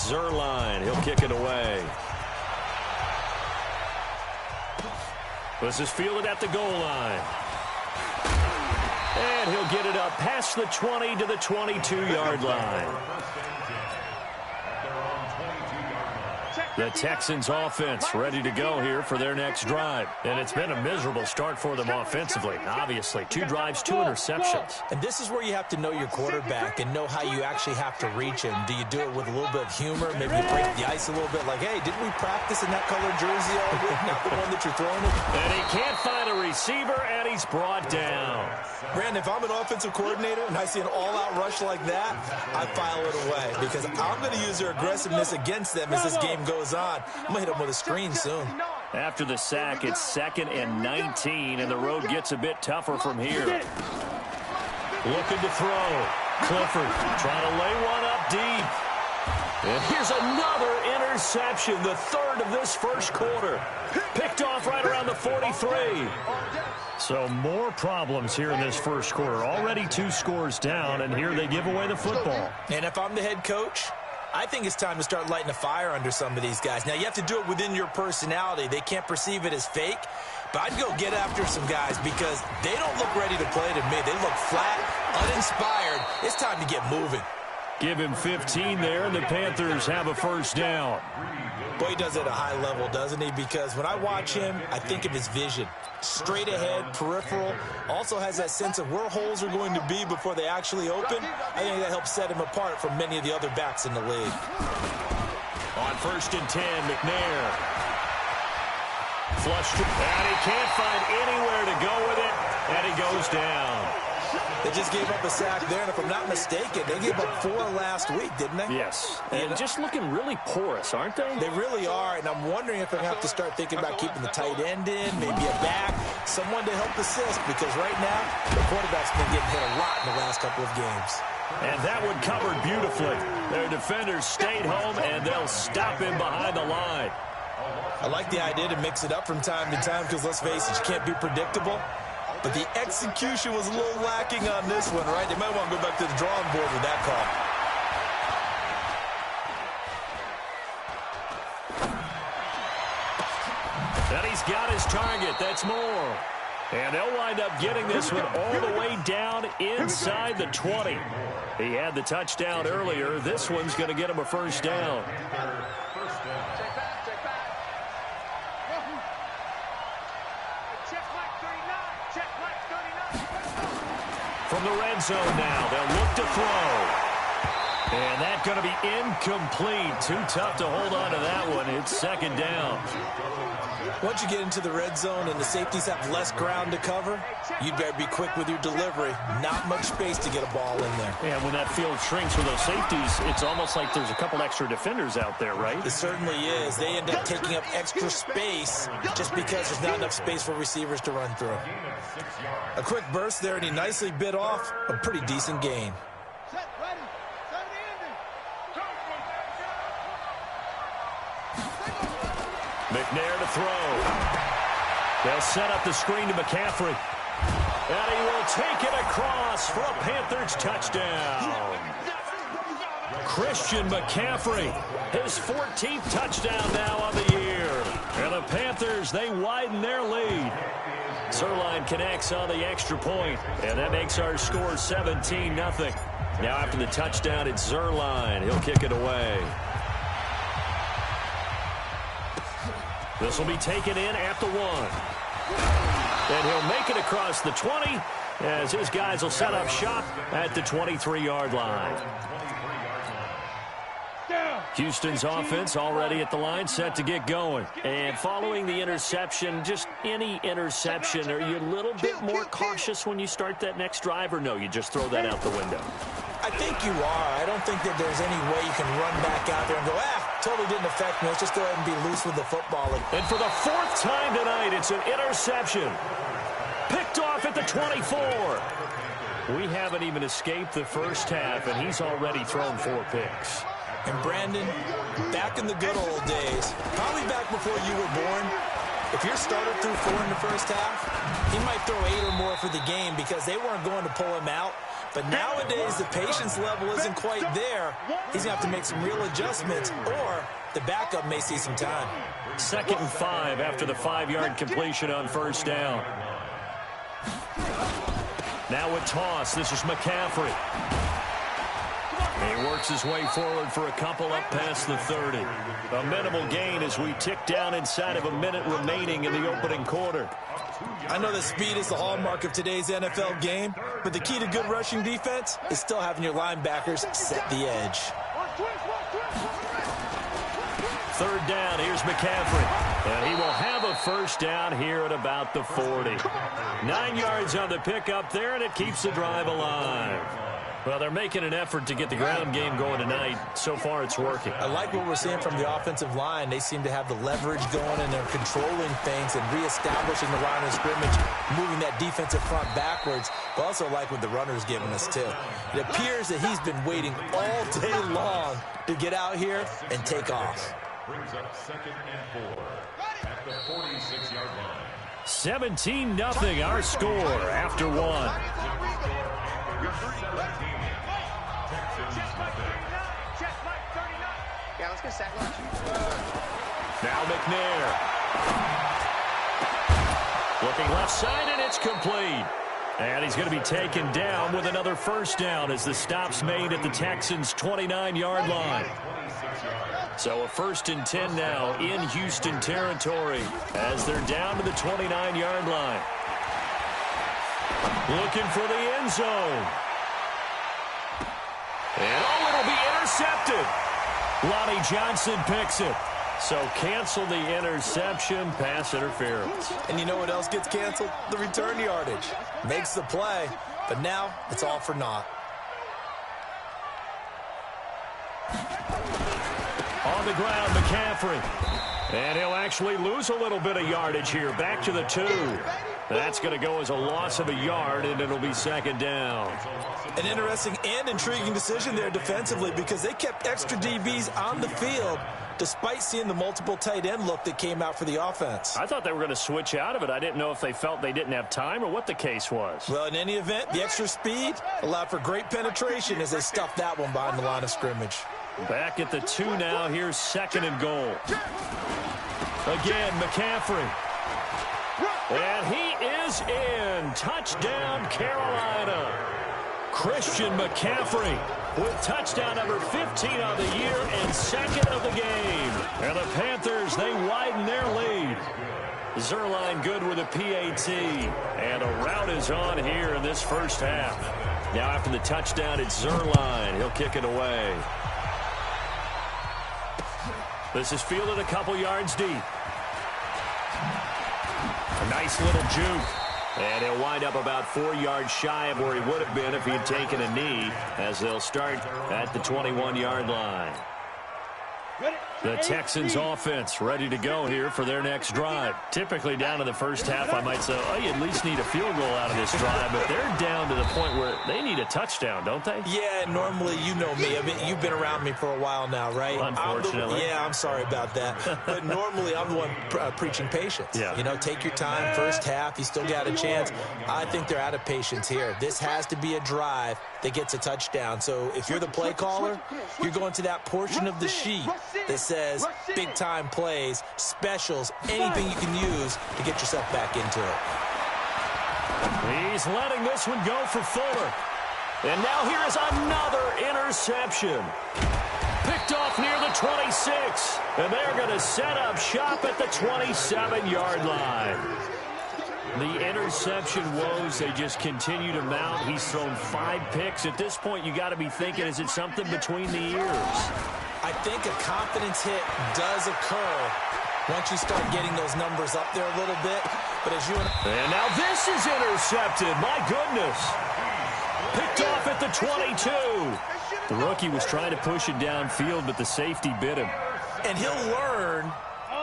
Zuerlein. He'll kick it away. This is fielded at the goal line. And he'll get it up past the 20 to the 22-yard line. The Texans offense ready to go here for their next drive. And it's been a miserable start for them offensively. Obviously, 2 drives, 2 interceptions. And this is where you have to know your quarterback and know how you actually have to reach him. Do you do it with a little bit of humor? Maybe you break the ice a little bit like, hey, didn't we practice in that colored jersey all week? Not the one that you're throwing it. And he can't find a receiver, and he's brought down. Brandon, if I'm an offensive coordinator and I see an all-out rush like that, I file it away because I'm going to use their aggressiveness against them as this game goes on. I'm going to hit them with a screen soon. After the sack, it's 2nd and 19, and the road gets a bit tougher from here. Looking to throw. Clifford trying to lay one up deep. And here's another interception, the 3rd of this first quarter. Picked off right around the 43. So more problems here in this first quarter. Already 2 scores down, and here they give away the football. And if I'm the head coach, I think it's time to start lighting a fire under some of these guys. Now, you have to do it within your personality. They can't perceive it as fake. But I'd go get after some guys because they don't look ready to play to me. They look flat, uninspired. It's time to get moving. Give him 15 there, and the Panthers have a first down. Boy, he does it at a high level, doesn't he? Because when I watch him, I think of his vision. Straight ahead, peripheral. Also has that sense of where holes are going to be before they actually open. I think that helps set him apart from many of the other backs in the league. On 1st and 10, McNair. Flushed, and he can't find anywhere to go with it, and he goes down. They just gave up a sack there, and if I'm not mistaken, they gave up 4 last week, didn't they? Yes, and just looking really porous, aren't they? They really are, and I'm wondering if they have to start thinking about keeping the tight end in, maybe a back, someone to help assist, because right now, the quarterback's been getting hit a lot in the last couple of games. And that one covered beautifully. Their defenders stayed home, and they'll stop him behind the line. I like the idea to mix it up from time to time, because let's face it, you can't be predictable. But the execution was a little lacking on this one, right? They might want to go back to the drawing board with that call. And he's got his target. That's more. And they'll wind up getting this one all the way down inside the 20. He had the touchdown earlier. This one's going to get him a first down. From the red zone now, they'll look to throw. And that's going to be incomplete. Too tough to hold on to that one. It's 2nd down. Once you get into the red zone and the safeties have less ground to cover, you better be quick with your delivery. Not much space to get a ball in there. And when that field shrinks for those safeties, it's almost like there's a couple extra defenders out there, right? It certainly is. They end up taking up extra space just because there's not enough space for receivers to run through. A quick burst there, and he nicely bit off a pretty decent gain. McNair to throw. They'll set up the screen to McCaffrey. And he will take it across for a Panthers touchdown. Christian McCaffrey, his 14th touchdown now on the year. And the Panthers, they widen their lead. Zuerlein connects on the extra point, and that makes our score 17-0. Now after the touchdown, it's Zuerlein. He'll kick it away. This will be taken in at the 1. And he'll make it across the 20 as his guys will set up shop at the 23-yard line. Houston's offense already at the line, set to get going. And following the interception, just any interception, are you a little bit more cautious when you start that next drive, or no, you just throw that out the window? I think you are. I don't think that there's any way you can run back out there and go, totally didn't affect me. Let's just go ahead and be loose with the football. And for the 4th time tonight, it's an interception. Picked off at the 24. We haven't even escaped the first half, and he's already thrown 4 picks. And Brandon, back in the good old days, probably back before you were born, if your starter threw 4 in the first half, he might throw 8 or more for the game because they weren't going to pull him out But nowadays, the patience level isn't quite there. He's going to have to make some real adjustments, or the backup may see some time. 2nd and 5 after the 5-yard completion on first down. Now a toss. This is McCaffrey. He works his way forward for a couple up past the 30. A minimal gain as we tick down inside of a minute remaining in the opening quarter. I know that speed is the hallmark of today's NFL game, but the key to good rushing defense is still having your linebackers set the edge. 3rd down, here's McCaffrey. And he will have a first down here at about the 40. 9 yards on the pickup there, and it keeps the drive alive. Well, they're making an effort to get the ground game going tonight. So far, it's working. I like what we're seeing from the offensive line. They seem to have the leverage going, and they're controlling things and reestablishing the line of scrimmage, moving that defensive front backwards. But also like what the runner's giving us, too. It appears that he's been waiting all day long to get out here and take off. Brings up 2nd and 4 at the 46-yard line. 17-0 our score after 1. Yeah, let's get sack lunch. Now McNair. Looking left side, and it's complete. And he's going to be taken down with another first down as the stop's made at the Texans' 29-yard line. So a 1st and 10 now in Houston territory as they're down to the 29-yard line. Looking for the end zone. And it'll be intercepted. Lonnie Johnson picks it. So cancel the interception, pass interference. And you know what else gets canceled? The return yardage. Makes the play, but now it's all for naught. On the ground, McCaffrey. And he'll actually lose a little bit of yardage here. Back to the 2. That's going to go as a loss of a yard, and it'll be 2nd down. An interesting and intriguing decision there defensively because they kept extra DBs on the field despite seeing the multiple tight end look that came out for the offense. I thought they were going to switch out of it. I didn't know if they felt they didn't have time or what the case was. Well, in any event, the extra speed allowed for great penetration as they stuffed that one behind the line of scrimmage. Back at the 2 now. Here's 2nd and goal. Again, McCaffrey. And he is in. Touchdown, Carolina. Christian McCaffrey with touchdown number 15 on the year and 2nd of the game. And the Panthers, they widen their lead. Zerline good with a PAT. And a rout is on here in this first half. Now after the touchdown, it's Zerline. He'll kick it away. This is fielded a couple yards deep. A nice little juke. And he'll wind up about 4 yards shy of where he would have been if he'd taken a knee, as they'll start at the 21-yard line. The Texans offense ready to go here for their next drive. Typically down to the first half, I might say, oh, you at least need a field goal out of this drive. But they're down to the point where they need a touchdown, don't they? Yeah, normally, you know me. I mean, you've been around me for a while now, right? Unfortunately. I'm sorry about that. But normally, I'm the one preaching patience. Yeah. You know, take your time. First half, you still got a chance. I think they're out of patience here. This has to be a drive that gets a touchdown. So if you're the play caller, you're going to that portion of the sheet that says big-time plays, specials, anything you can use to get yourself back into it. He's letting this one go for Fuller. And now here is another interception. Picked off near the 26. And they're going to set up shop at the 27-yard line. The interception woes, they just continue to mount. He's thrown 5 picks. At this point, you got to be thinking, is it something between the ears? I think a confidence hit does occur once you start getting those numbers up there a little bit. But as you and now this is intercepted. My goodness. Picked off at the 22. The rookie was trying to push it downfield, but the safety bit him. And he'll learn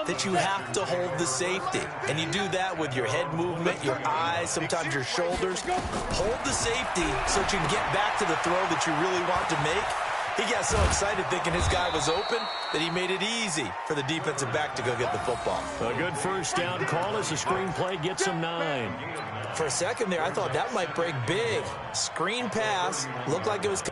that you have to hold the safety. And you do that with your head movement, your eyes, sometimes your shoulders. Hold the safety so that you can get back to the throw that you really want to make. He got so excited thinking his guy was open that he made it easy for the defensive back to go get the football. A good first down call as the screen play gets him 9. For a second there, I thought that might break big. Screen pass. Looked like it was...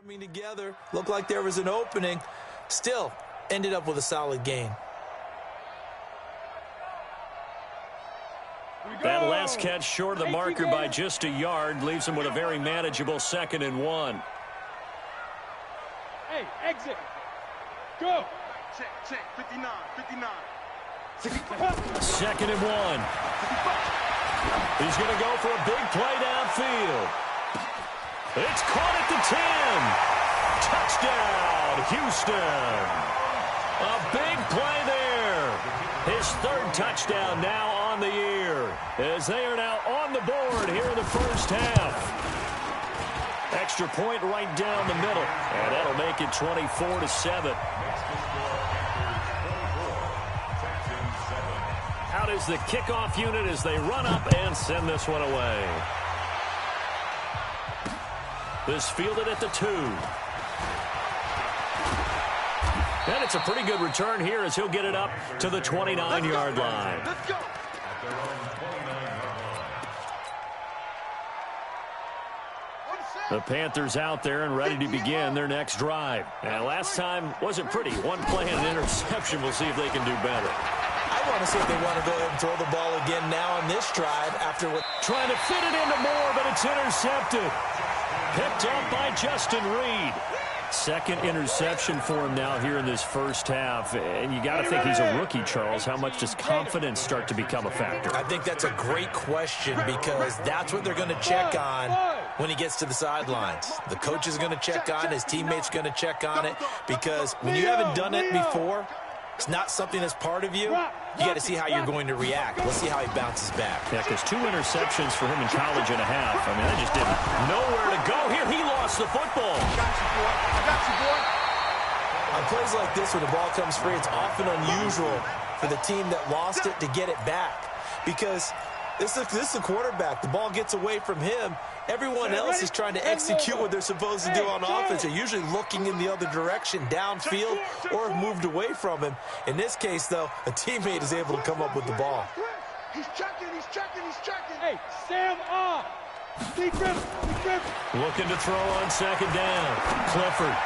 coming together. Looked like there was an opening. Still ended up with a solid gain. That last catch short of the marker by just a yard leaves him with a very manageable 2nd and 1. Hey, exit. Go. Check, 59. 2nd and 1. He's going to go for a big play downfield. It's caught at the 10. Touchdown, Houston. A big play there. His 3rd touchdown now on the year, as they are now on the board here in the first half. Extra point right down the middle, and that'll make it 24-7. Out is the kickoff unit as they run up and send this one away. This fielded at the 2. And it's a pretty good return here as he'll get it up to the 29-yard line. Let's go. The Panthers out there and ready to begin their next drive. And last time wasn't pretty. One play and an interception. We'll see if they can do better. I want to see if they want to go ahead and throw the ball again now on this drive after what... Trying to fit it into Moore, but it's intercepted. Picked up by Justin Reed. 2nd interception for him now here in this first half. And you got to think he's a rookie, Charles. How much does confidence start to become a factor? I think that's a great question because that's what they're going to check on when he gets to the sidelines. The coach is going to check on, his teammates going to check on it, because when you haven't done it before, it's not something that's part of you. You got to see how you're going to react. Let's see how he bounces back. Yeah, because 2 interceptions for him in college and a half. I mean, I just didn't know where to go. Here, he lost the football. I got you, boy. On plays like this, when the ball comes free, it's often unusual for the team that lost it to get it back. Because this is a quarterback. The ball gets away from him. Everyone else is trying to execute what they're supposed to do on offense. They're usually looking in the other direction, downfield, or have moved away from him. In this case, though, a teammate is able to come up with the ball. He's checking. Hey, Sam off. Be grip. Looking to throw on 2nd down. Clifford.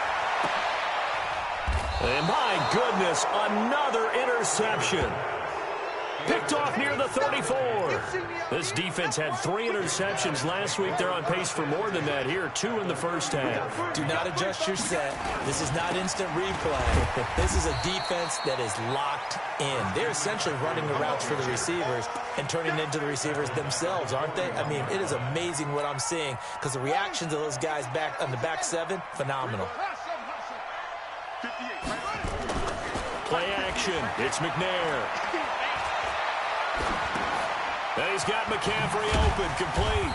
And my goodness, another interception. Picked off near the 34. This defense had 3 interceptions last week. They're on pace for more than that here. 2 in the first half. Do not adjust your set. This is not instant replay. This is a defense that is locked in. They're essentially running the routes for the receivers and turning it into the receivers themselves, aren't they? I mean, it is amazing what I'm seeing because the reactions of those guys back on the back 7, phenomenal. Play action. It's McNair. And he's got McCaffrey open, complete.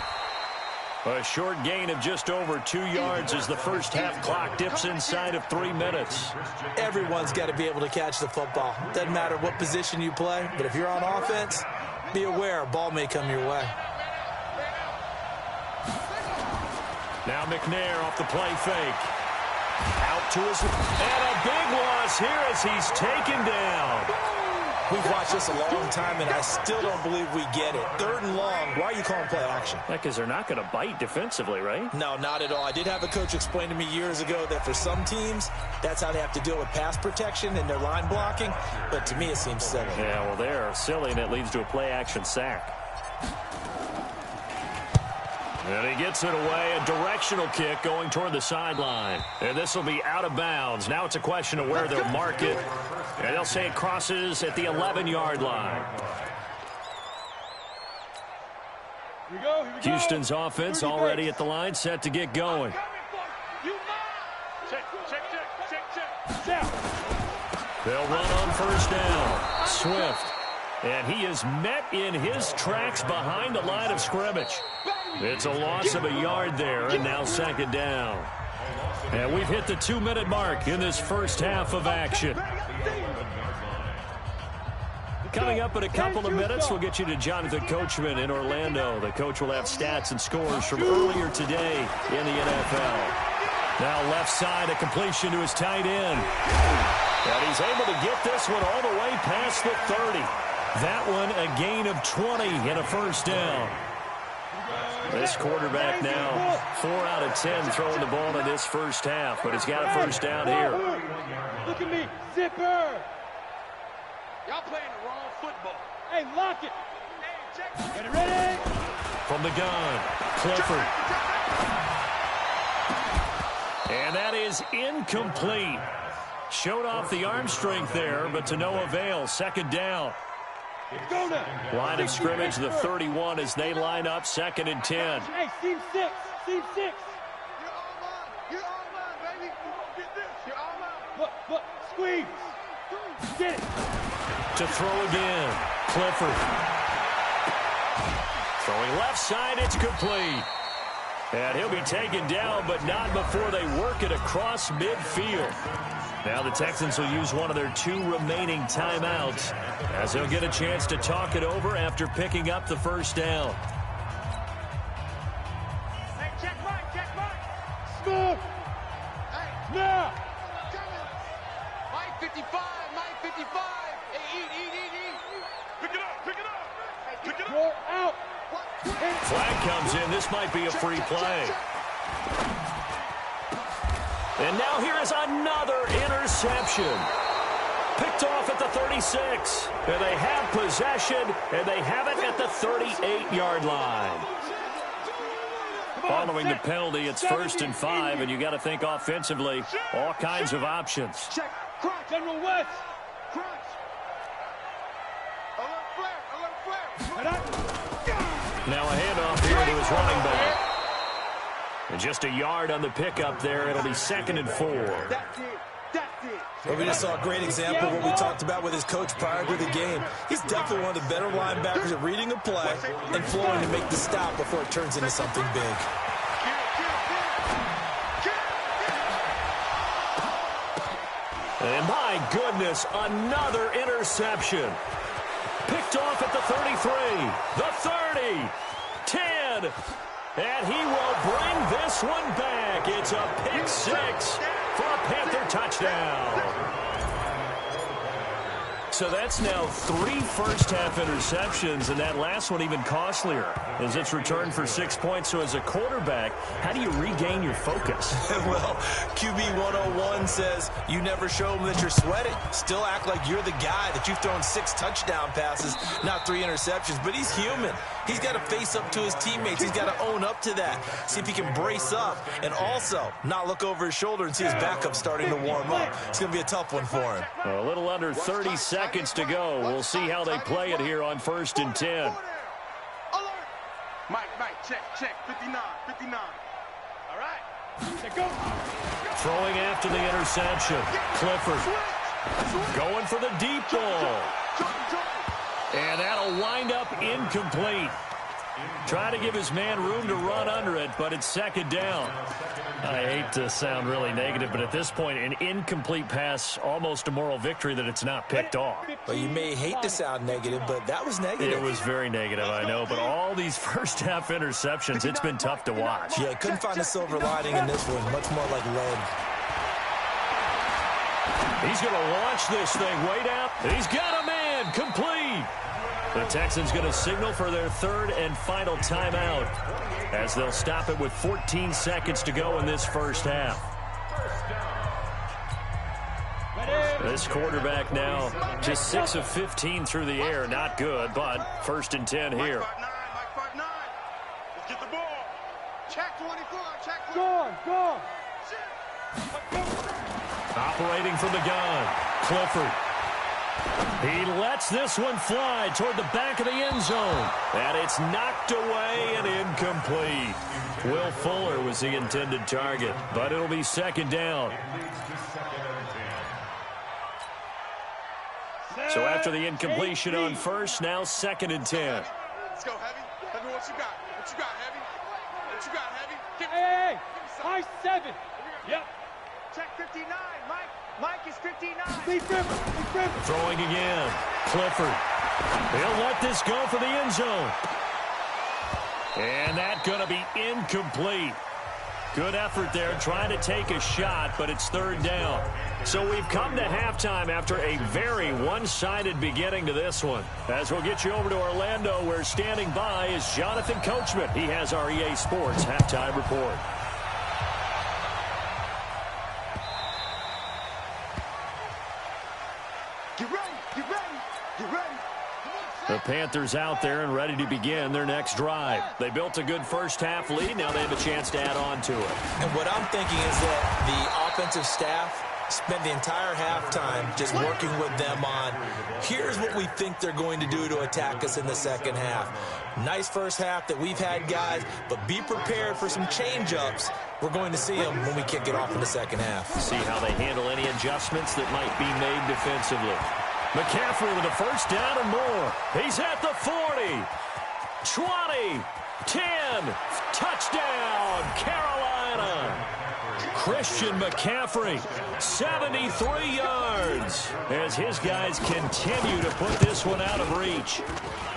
A short gain of just over 2 yards as the first half clock dips inside of 3 minutes. Everyone's got to be able to catch the football. Doesn't matter what position you play, but if you're on offense, be aware a ball may come your way. Now McNair off the play fake. Out to his... And a big loss here as he's taken down. We've watched this a long time, and I still don't believe we get it. 3rd and long. Why are you calling play action? Yeah, because they're not going to bite defensively, right? No, not at all. I did have a coach explain to me years ago that for some teams, that's how they have to deal with pass protection and their line blocking. But to me, it seems silly. Yeah, well, they're silly, and it leads to a play-action sack. And he gets it away, a directional kick going toward the sideline. And this will be out of bounds. Now it's a question of where they'll mark it. And they'll say it crosses at the 11-yard line. Houston's offense already at the line, set to get going. They'll run on first down. Swift. And he is met in his tracks behind the line of scrimmage. It's a loss of a yard there, and now second down. And we've hit the 2-minute mark in this first half of action. Coming up in a couple of minutes, we'll get you to Jonathan Coachman in Orlando. The coach will have stats and scores from earlier today in the NFL. Now left side, a completion to his tight end. And he's able to get this one all the way past the 30. That one a gain of 20 and a first down. This quarterback now 4 out of 10 throwing the ball in this first half, but he's got a first down here. Look at me, zipper. Y'all playing the wrong football. Hey, lock it. Get it ready. From the gun, Clifford. And that is incomplete. Showed off the arm strength there, but to no avail. Second down. Go now. Line of scrimmage, the 31 as they line up, 2nd and 10. Hey, team 6. Team 6. You're all mine. You're all mine, baby. Get this. You're all mine. Look. Squeeze. Get it. To throw again, Clifford. Throwing left side, it's complete. And he'll be taken down, but not before they work it across midfield. Now the Texans will use one of their 2 remaining timeouts as they'll get a chance to talk it over after picking up the first down. Hey, check Mike. Smooth. Hey. Now. Mike 55. Hey, eat. Pick it up. You're out. Flag comes in. This might be a free play. And now here is another interception. Picked off at the 36. And they have possession, and they have it at the 38-yard line. Following the penalty, it's 1st and 5, and you got to think offensively, all kinds of options. Check. Crunch. General West. Crunch. Alert flare. Now a handoff here to his running back. And just a yard on the pickup there. It'll be 2nd and 4. That's it. Well, we just saw a great example of what we talked about with his coach prior to the game. He's definitely one of the better linebackers at reading a play and flowing to make the stop before it turns into something big. And my goodness, another interception. Picked off at the 33, the 30, 10, and he will bring this one back. It's a pick 6 for a Panther touchdown. So that's now 3 first-half interceptions, and that last one even costlier as it's returned for 6 points. So as a quarterback, how do you regain your focus? Well, QB 101 says you never show them that you're sweating. Still act like you're the guy that you've thrown 6 touchdown passes, not 3 interceptions. But he's human. He's got to face up to his teammates. He's got to own up to that. See if he can brace up and also not look over his shoulder and see his backup starting to warm up. It's going to be a tough one for him. A little under 30 seconds to go. We'll see how they play it here on 1st and 10. Alert. Mike, check. 59. All right. Go. Throwing after the interception. Clifford going for the deep ball. And that'll wind up incomplete. Try to give his man room to run under it, but it's 2nd down. I hate to sound really negative, but at this point, an incomplete pass, almost a moral victory that it's not picked off. Well, you may hate to sound negative, but that was negative. It was very negative, I know, but all these first-half interceptions, it's been tough to watch. Yeah, couldn't find a silver lining in this one. Much more like lead. He's going to launch this thing way down. He's got a man complete. The Texans going to signal for their 3rd and final timeout as they'll stop it with 14 seconds to go in this first half. This quarterback now just 6 of 15 through the air. Not good, but 1st and 10 here. Mike 5-9. Let's get the ball. Check 24. Go. Operating from the gun, Clifford. He lets this one fly toward the back of the end zone. And it's knocked away and incomplete. Will Fuller was the intended target, but it'll be second down. So after the incompletion on first, now 2nd and 10. Let's go, Heavy. Heavy, what you got? What you got, Heavy? What you got, Heavy? Hey, high 7. Yep. Check 59, Mike. Mike is 59. Be Griffin. Throwing again. Clifford. He'll let this go for the end zone. And that's going to be incomplete. Good effort there trying to take a shot, but it's 3rd down. So we've come to halftime after a very one-sided beginning to this one. As we'll get you over to Orlando, where standing by is Jonathan Coachman. He has our EA Sports halftime report. Get ready, get ready, get ready. The Panthers out there and ready to begin their next drive. They built a good first-half lead. Now they have a chance to add on to it. And what I'm thinking is that the offensive staff spent the entire halftime just working with them on, here's what we think they're going to do to attack us in the second half. Nice first half that we've had, guys, but be prepared for some change-ups. We're going to see them when we kick it off in the second half. See how they handle any adjustments that might be made defensively. McCaffrey with a first down and more. He's at the 40, 20, 10, touchdown, Carolina. Christian McCaffrey, 73 yards, as his guys continue to put this one out of reach.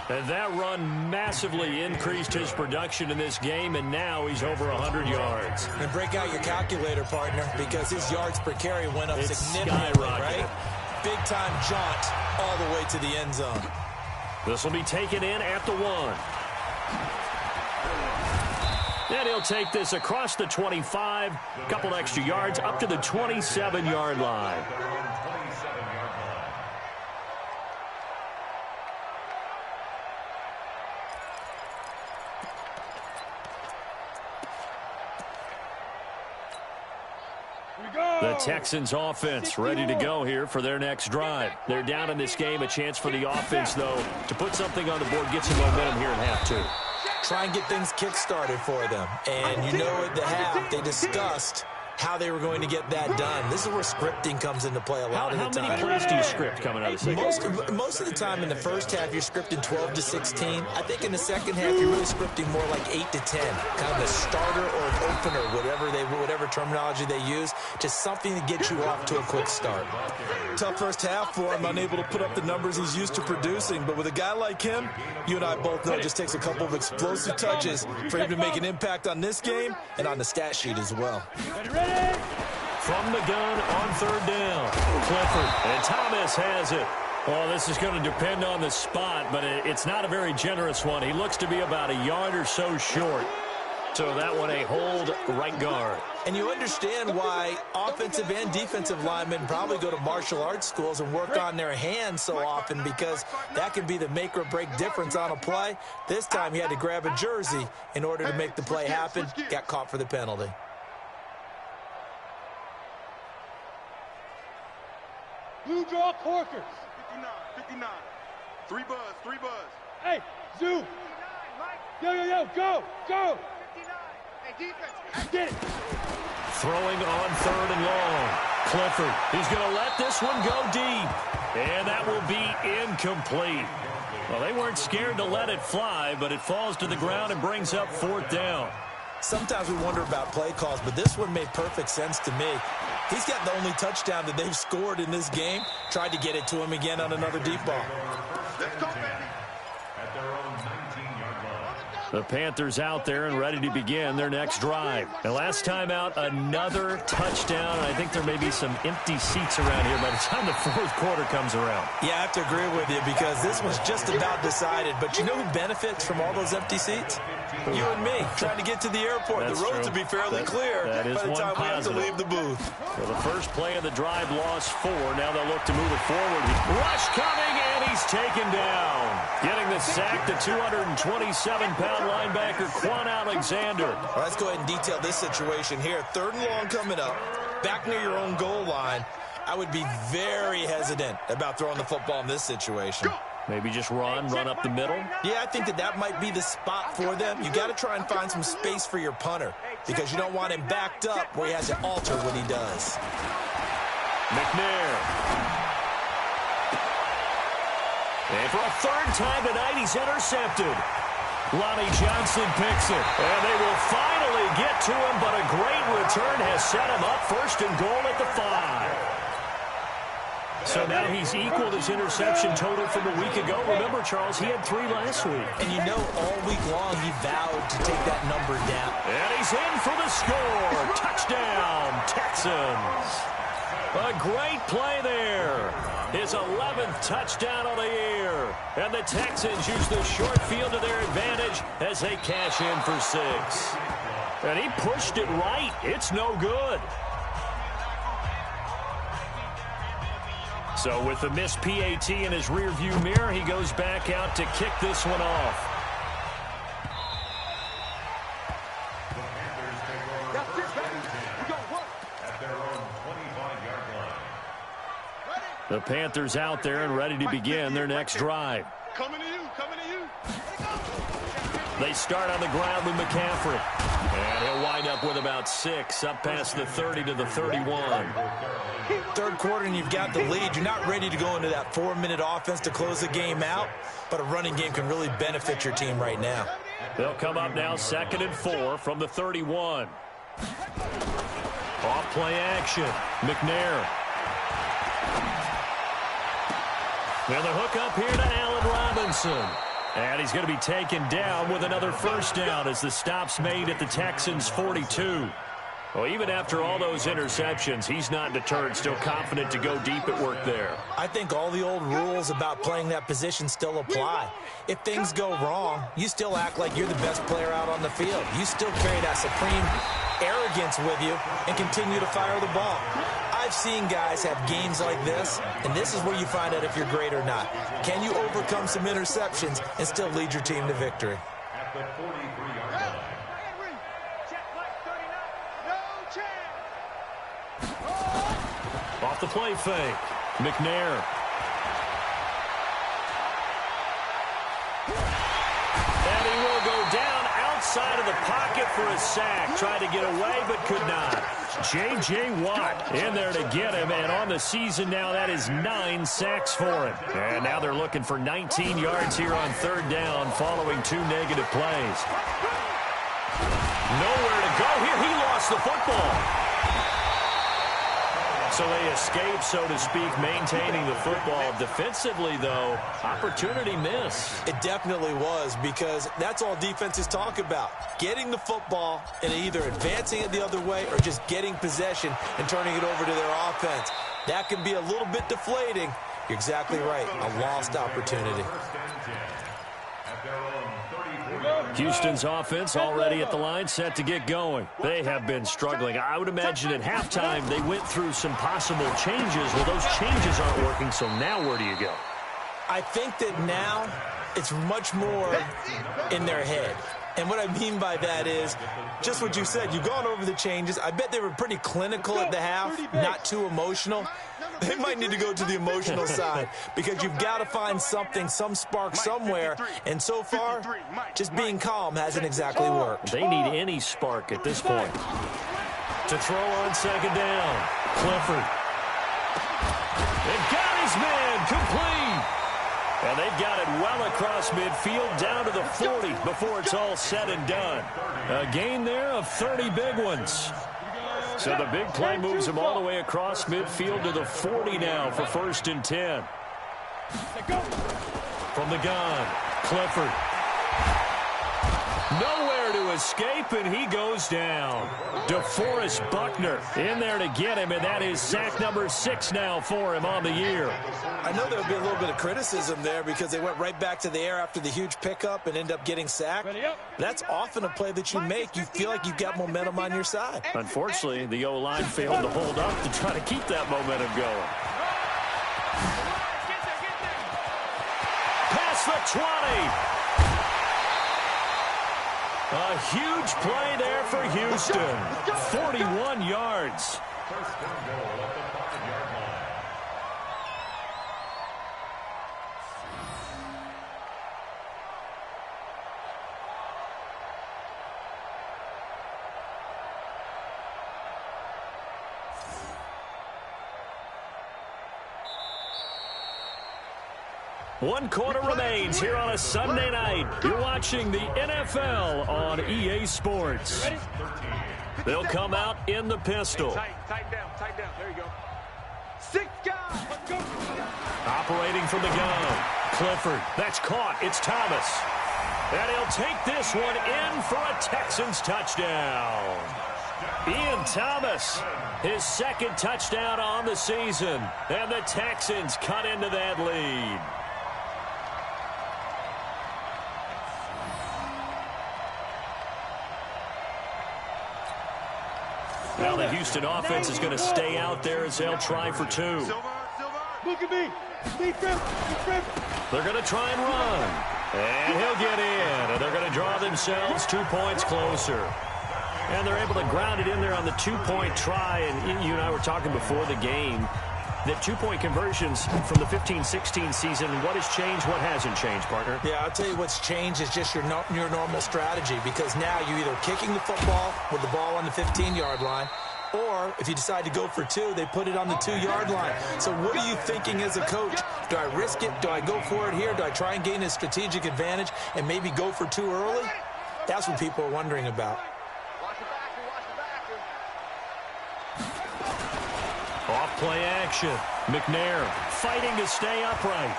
And that run massively increased his production in this game, and now he's over 100 yards. And break out your calculator, partner, because his yards per carry went up It's significantly, skyrocketed. right? Big-time jaunt all the way to the end zone. This will be taken in at the 1. And he'll take this across the 25, a couple extra yards, up to the 27-yard line. The Texans offense ready to go here for their next drive. They're down in this game. A chance for the offense, though, to put something on the board, get some momentum here in half 2. Try and get things kick-started for them. And you know at the half, they discussed how they were going to get that done. This is where scripting comes into play a lot of the time. How many plays do you script coming out of the second? Most of the time in the first half, you're scripting 12 to 16. I think in the second half, you're really scripting more like 8 to 10. Kind of a starter or an opener, whatever terminology they use. Just something to get you off to a quick start. Tough first half for him, unable to put up the numbers he's used to producing. But with a guy like him, you and I both know it just takes a couple of explosive touches for him to make an impact on this game and on the stat sheet as well. From the gun on 3rd down. Clifford, and Thomas has it. Well, this is going to depend on the spot, but it's not a very generous one. He looks to be about a yard or so short. So that one a hold right guard. And you understand why offensive and defensive linemen probably go to martial arts schools and work on their hands so often, because that can be the make or break difference on a play. This time he had to grab a jersey in order to make the play happen. Got caught for the penalty. Blue draw Corkers. 59. 3 buzz, 3 buzz. Hey, Zoo. 59, Mike. Yo, go. 59. Hey, defense. Get it. Throwing on 3rd and long. Clifford, he's going to let this one go deep. And that will be incomplete. Well, they weren't scared to let it fly, but it falls to the ground and brings up 4th down. Sometimes we wonder about play calls, but this one made perfect sense to me. He's got the only touchdown that they've scored in this game. Tried to get it to him again on another deep ball. Let's go, baby. At their own 19-yard line. The Panthers out there and ready to begin their next drive. And last time out, another touchdown. And I think there may be some empty seats around here by the time the 4th quarter comes around. Yeah, I have to agree with you, because this one's just about decided. But you know who benefits from all those empty seats? You and me, trying to get to the airport. That's the roads true. will be fairly clear that is by the one time we have to positive. leave the booth. Well, the first play of the drive lost 4. Now they'll look to move it forward. Rush coming, and he's taken down. Getting the sack, the 227-pound linebacker, Quan Alexander. Well, let's go ahead and detail this situation here. 3rd and long coming up, back near your own goal line. I would be very hesitant about throwing the football in this situation. Maybe just run up the middle. Yeah, I think that might be the spot for them. You got to try and find some space for your punter because you don't want him backed up where he has to alter what he does. McNair. And for a third time tonight, he's intercepted. Lonnie Johnson picks it. And they will finally get to him, but a great return has set him up first and goal at the 5. So now he's equaled his interception total from a week ago. Remember, Charles, he had 3 last week. And you know, all week long he vowed to take that number down. And he's in for the score. Touchdown, Texans. A great play there. His 11th touchdown of the year. And the Texans use the short field to their advantage as they cash in for 6. And he pushed it right. It's no good. So with the missed PAT in his rearview mirror, he goes back out to kick this one off. The Panthers out there and ready to begin their next drive. Coming to you, coming to you. They start on the ground with McCaffrey. And he'll wind up with about 6, up past the 30 to the 31. Third quarter and you've got the lead. You're not ready to go into that 4-minute offense to close the game out, but a running game can really benefit your team right now. They'll come up now 2nd and 4 from the 31. Off play action. McNair. And the hook up here to Allen Robinson. And he's going to be taken down with another first down as the stop's made at the Texans' 42. Well, even after all those interceptions, he's not deterred, still confident to go deep at work there. I think all the old rules about playing that position still apply. If things go wrong, you still act like you're the best player out on the field. You still carry that supreme arrogance with you and continue to fire the ball. I've seen guys have games like this, and this is where you find out if you're great or not. Can you overcome some interceptions and still lead your team to victory? At the 43-yard line. Off the play fake. McNair. And he will go down outside of the pocket for a sack. Tried to get away, but could not. J.J. Watt in there to get him. And on the season now, that is 9 sacks for him. And now they're looking for 19 yards here on 3rd down following 2 negative plays. Nowhere to go here. He lost the football. So they escape, so to speak, maintaining the football. Defensively, though, opportunity miss. It definitely was, because that's all defenses talk about. Getting the football and either advancing it the other way or just getting possession and turning it over to their offense. That can be a little bit deflating. You're exactly right. A lost opportunity. Houston's offense already at the line, set to get going. They have been struggling. I would imagine at halftime they went through some possible changes. Well, those changes aren't working, so now where do you go? I think that now it's much more in their head. And what I mean by that is just what you said. You've gone over the changes. I bet they were pretty clinical at the half, not too emotional. They might need to go to the emotional side because you've got to find something, some spark somewhere. And so far, just being calm hasn't exactly worked. They need any spark at this point. To throw on 2nd down, Clifford. They've got his man complete. And they've got it well across midfield down to the 40 before it's all said and done. A gain there of 30 big ones. So the big play moves him all the way across midfield to the 40 now for 1st and 10. From the gun, Clifford. Nowhere to escape, and he goes down. DeForest Buckner in there to get him, and that is sack number 6 now for him on the year. I know there would be a little bit of criticism there because they went right back to the air after the huge pickup and end up getting sacked. That's often a play that you make. You feel like you've got momentum on your side. Unfortunately, the O-line failed to hold up to try to keep that momentum going. Past the 20. A huge play there for Houston. 41 yards. First and goal at the 5-yard line. 1 quarter remains here on a Sunday night. You're watching the NFL on EA Sports. They'll come out in the pistol. Tight down. There you go. 6 guys. Let's go. Operating from the gun. Clifford. That's caught. It's Thomas. And he'll take this one in for a Texans touchdown. Ian Thomas, his 2nd touchdown on the season. And the Texans cut into that lead. Now the Houston offense is going to stay out there as they'll try for 2. Look at me. They're going to try and run. And he'll get in. And they're going to draw themselves 2 points closer. And they're able to ground it in there on the 2-point try. And you and I were talking before the game that 2-point conversions from the 15-16 season, what has changed, what hasn't changed, partner? Yeah, I'll tell you what's changed is just your normal strategy, because now you're either kicking the football with the ball on the 15-yard line, or if you decide to go for 2, they put it on the 2-yard line. So what are you thinking as a coach? Do I risk it? Do I go for it here? Do I try and gain a strategic advantage and maybe go for 2 early? That's what people are wondering about. Off-play action. McNair fighting to stay upright.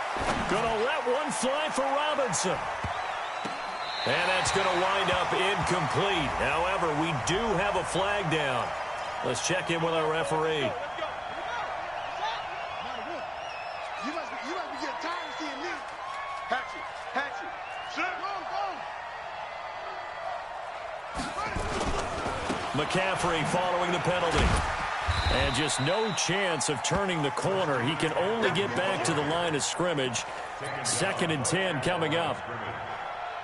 Gonna let one fly for Robinson. And that's gonna wind up incomplete. However, we do have a flag down. Let's check in with our referee. You must be getting tired of seeing me. Hatchet. McCaffrey following the penalty. And just no chance of turning the corner. He can only get back to the line of scrimmage. 2nd and 10 coming up.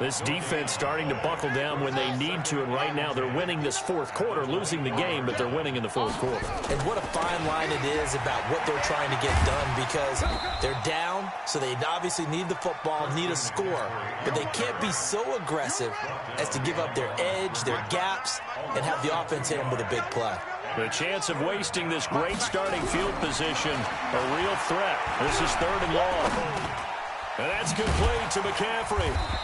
This defense starting to buckle down when they need to, and right now they're winning this 4th quarter, losing the game, but they're winning in the 4th quarter. And what a fine line it is about what they're trying to get done, because they're down, so they obviously need the football, need a score, but they can't be so aggressive as to give up their edge, their gaps, and have the offense hit them with a big play. The chance of wasting this great starting field position, a real threat. This is 3rd and long. And that's complete to McCaffrey.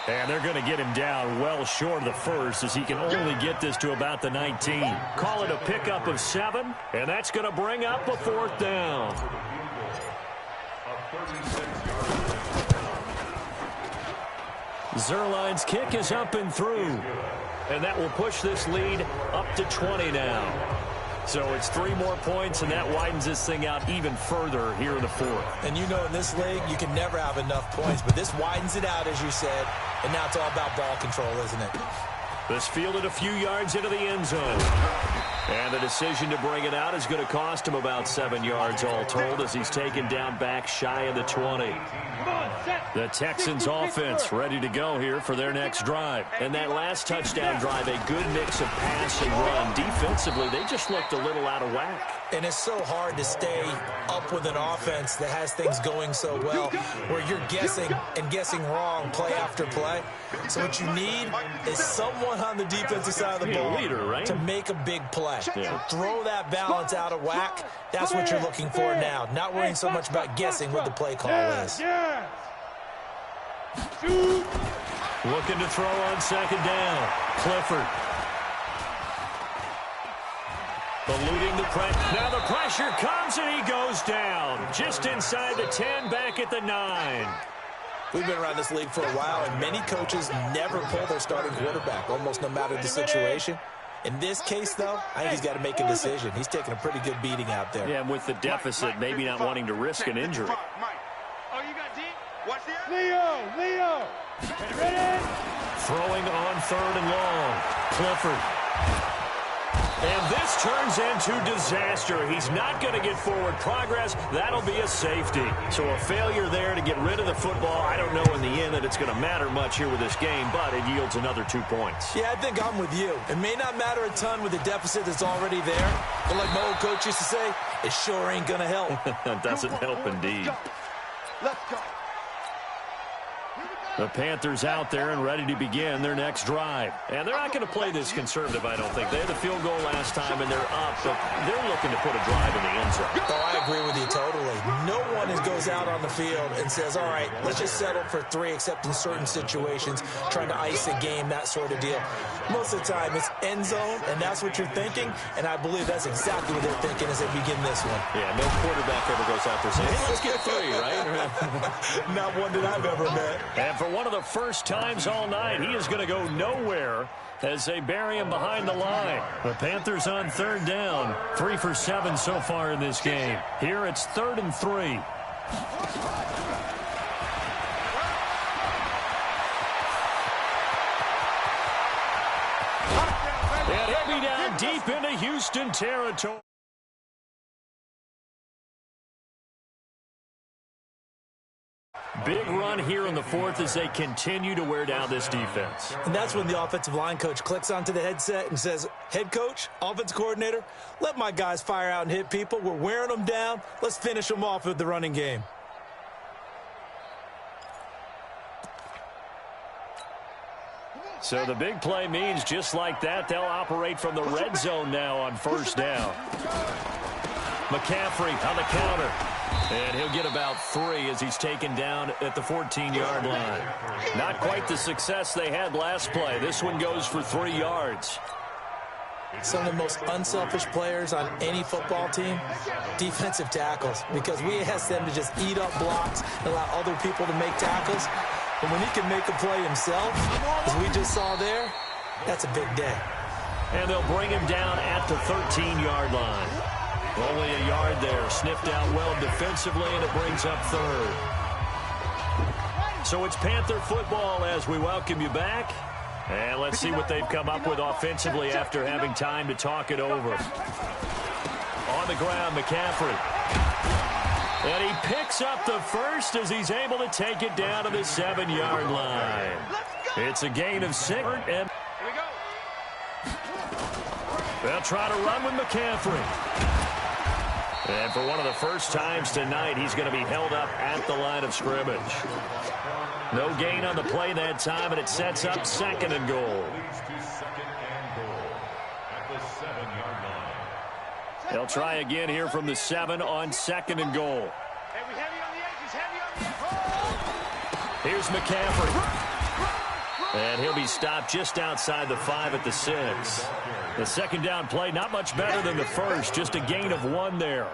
And they're going to get him down well short of the 1st, as he can only get this to about the 19. Call it a pickup of 7, and that's going to bring up a 4th down. Zerline's kick is up and through. And that will push this lead up to 20 now. So it's 3 more points, and that widens this thing out even further here in the 4th. And you know, in this league, you can never have enough points, but this widens it out, as you said, and now it's all about ball control, isn't it? This fielded a few yards into the end zone. And the decision to bring it out is going to cost him about 7 yards all told, as he's taken down back shy of the 20. The Texans offense ready to go here for their next drive. And that last touchdown drive, a good mix of pass and run. Defensively, they just looked a little out of whack. And it's so hard to stay up with an offense that has things going so well, where you're guessing and guessing wrong play after play. So what you need is someone on the defensive side of the ball to make a big play. Yeah. Throw that balance out of whack. That's what you're looking for now. Not worrying so much about guessing what the play call is. Looking to throw on 2nd down. Clifford. Eluding the pressure. Now the pressure comes, and he goes down. Just inside the 10, back at the 9. We've been around this league for a while, and many coaches never pull their starting quarterback, almost no matter the situation. In this case, though, I think he's got to make a decision. He's taking a pretty good beating out there. Yeah, and with the deficit, maybe not wanting to risk an injury. Oh, you got D? Watch this. Leo. Ready? Throwing on 3rd and long. Clifford. And this turns into disaster. He's not going to get forward progress. That'll be a safety. So a failure there to get rid of the football. I don't know in the end that it's going to matter much here with this game, but it yields another 2 points. Yeah, I think I'm with you. It may not matter a ton with the deficit that's already there, but like my old coach used to say, it sure ain't going to help. That doesn't help indeed. Let's go. The Panthers out there and ready to begin their next drive. And they're not going to play this conservative, I don't think. They had the field goal last time, and they're up, but they're looking to put a drive in the end zone. Oh, I agree with you totally. No one goes out on the field and says, all right, let's just settle for 3, except in certain situations, trying to ice a game, that sort of deal. Most of the time, it's end zone, and that's what you're thinking, and I believe that's exactly what they're thinking as they begin this one. Yeah, no quarterback ever goes out there saying, hey, let's get 3, right? Not one that I've ever met. And for one of the first times all night, he is going to go nowhere as they bury him behind the line. The Panthers on 3rd down, 3 for 7 so far in this game. Here it's 3rd and 3. And he'll be down deep into Houston territory. Big run here in the 4th as they continue to wear down this defense. And that's when the offensive line coach clicks onto the headset and says, head coach, offensive coordinator, let my guys fire out and hit people. We're wearing them down. Let's finish them off with the running game. So the big play means just like that, they'll operate from the red zone now on 1st down. McCaffrey on the counter. And he'll get about 3 as he's taken down at the 14-yard line. Not quite the success they had last play. This one goes for 3 yards. Some of the most unselfish players on any football team, defensive tackles, because we ask them to just eat up blocks and allow other people to make tackles. And when he can make a play himself, as we just saw there, that's a big day. And they'll bring him down at the 13-yard line. Only a yard there, sniffed out well defensively, and it brings up 3rd. So it's Panther football as we welcome you back. And let's see what they've come up with offensively after having time to talk it over. On the ground, McCaffrey. And he picks up the first as he's able to take it down to the 7-yard line. It's a gain of 6. And they'll try to run with McCaffrey. And for one of the first times tonight, he's going to be held up at the line of scrimmage. No gain on the play that time, and it sets up 2nd and goal. They'll try again here from the 7 on 2nd and goal. Here's McCaffrey. And he'll be stopped just outside the 5 at the 6. The 2nd down play, not much better than the first, just a gain of 1 there.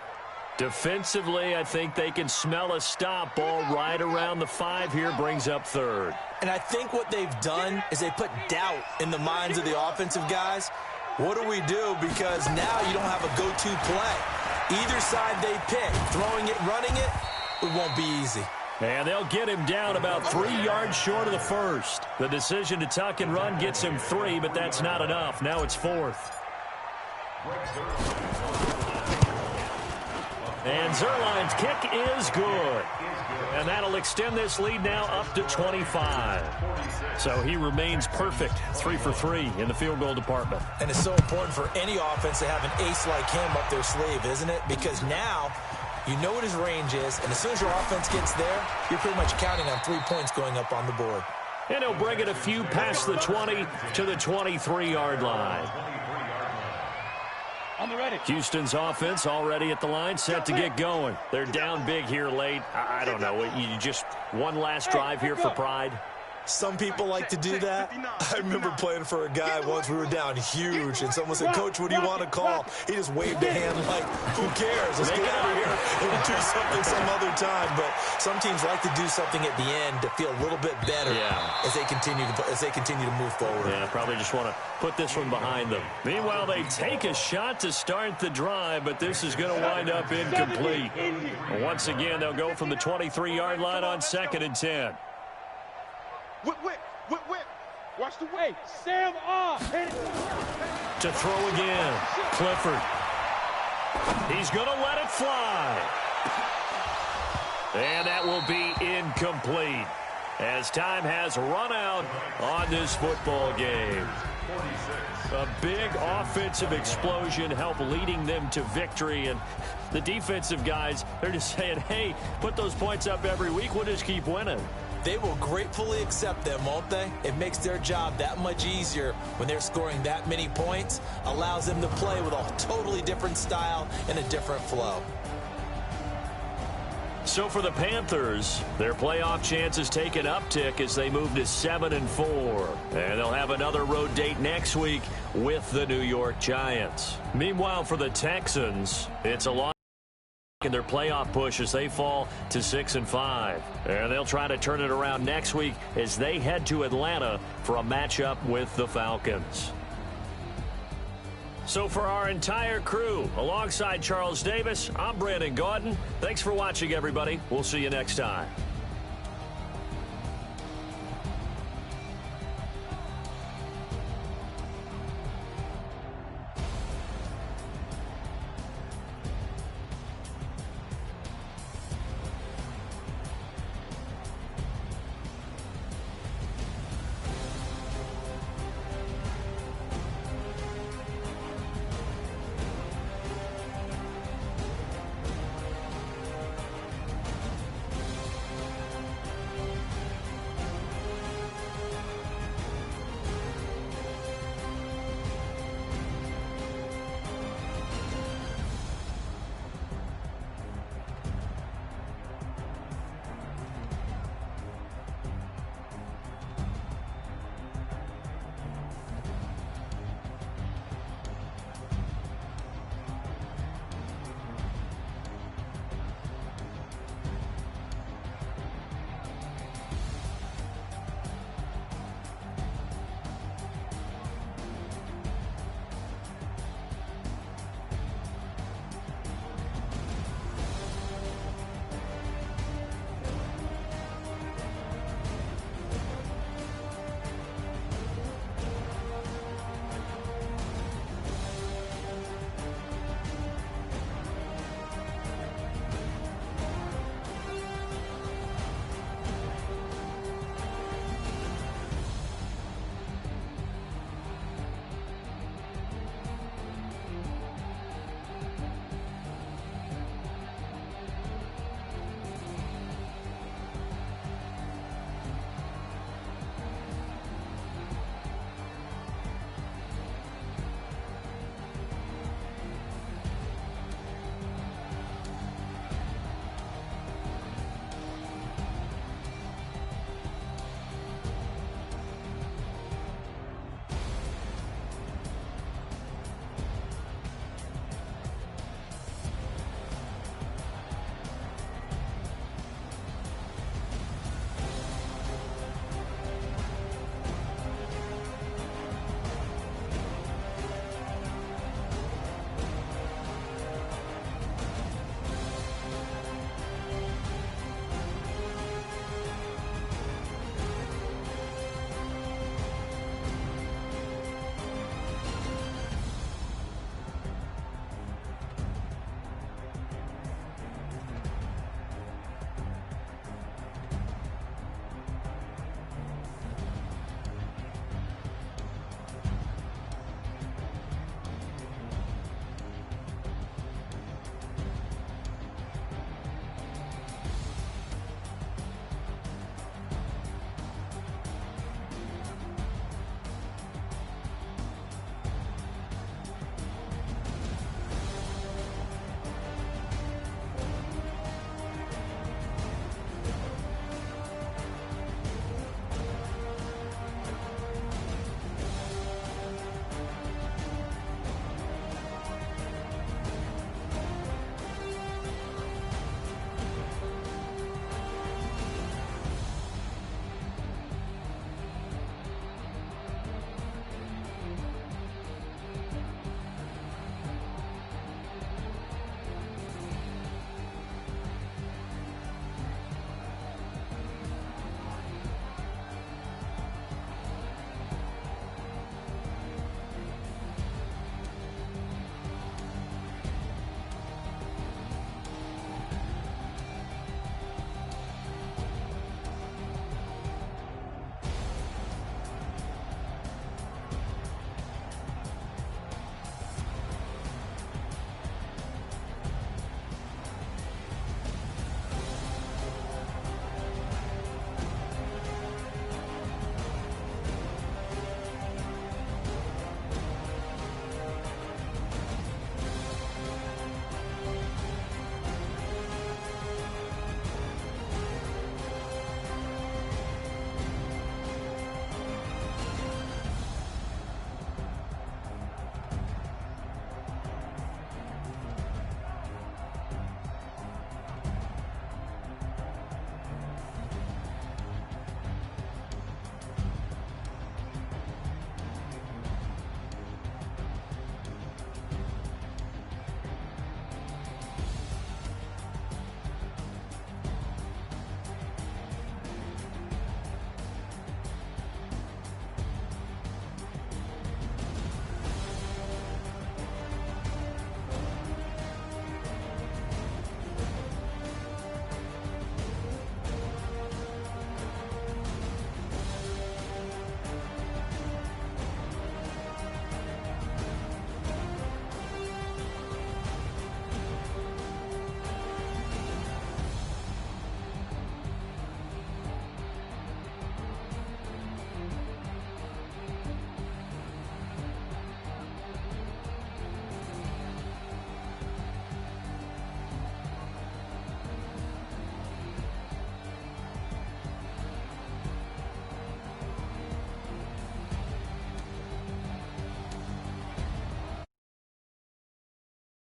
Defensively, I think they can smell a stop. Ball right around the 5 here, brings up 3rd. And I think what they've done is they put doubt in the minds of the offensive guys. What do we do? Because now you don't have a go-to play. Either side they pick, throwing it, running it, it won't be easy. And they'll get him down about 3 yards short of the first. The decision to tuck and run gets him 3, but that's not enough. Now it's 4th. And Zerline's kick is good. And that'll extend this lead now up to 25. So he remains perfect, 3 for 3 in the field goal department. And it's so important for any offense to have an ace like him up their sleeve, isn't it? Because now you know what his range is, and as soon as your offense gets there, you're pretty much counting on 3 points going up on the board. And he'll bring it a few past the 20 to the 23-yard line. On the ready. Houston's offense already at the line, set to get going. They're down big here late. I don't know. You just one last drive here for pride. Some people like to do that. I remember playing for a guy once. We were down huge, and someone said, Coach, what do you want to call? He just waved a hand like, who cares? Let's get out of here and do something some other time. But some teams like to do something at the end to feel a little bit better as they continue to move forward. Yeah, probably just want to put this one behind them. Meanwhile, they take a shot to start the drive, but this is going to wind up incomplete. Once again, they'll go from the 23-yard line on 2nd and 10. Whip. Watch the Hey, Sam off. To throw again, Clifford. He's going to let it fly. And that will be incomplete as time has run out on this football game. A big offensive explosion helped leading them to victory, and the defensive guys, they're just saying, hey, put those points up every week, we'll just keep winning. they will gratefully accept them, won't they? It makes their job that much easier when they're scoring that many points, allows them to play with a totally different style and a different flow. So for the Panthers, their playoff chances take an uptick as they move to 7-4. And they'll have another road date next week with the New York Giants. Meanwhile, for the Texans, it's a lot in their playoff push as they fall to 6-5. And they'll try to turn it around next week as they head to Atlanta for a matchup with the Falcons. So for our entire crew, alongside Charles Davis, I'm Brandon Gaudin. Thanks for watching, everybody. We'll see you next time.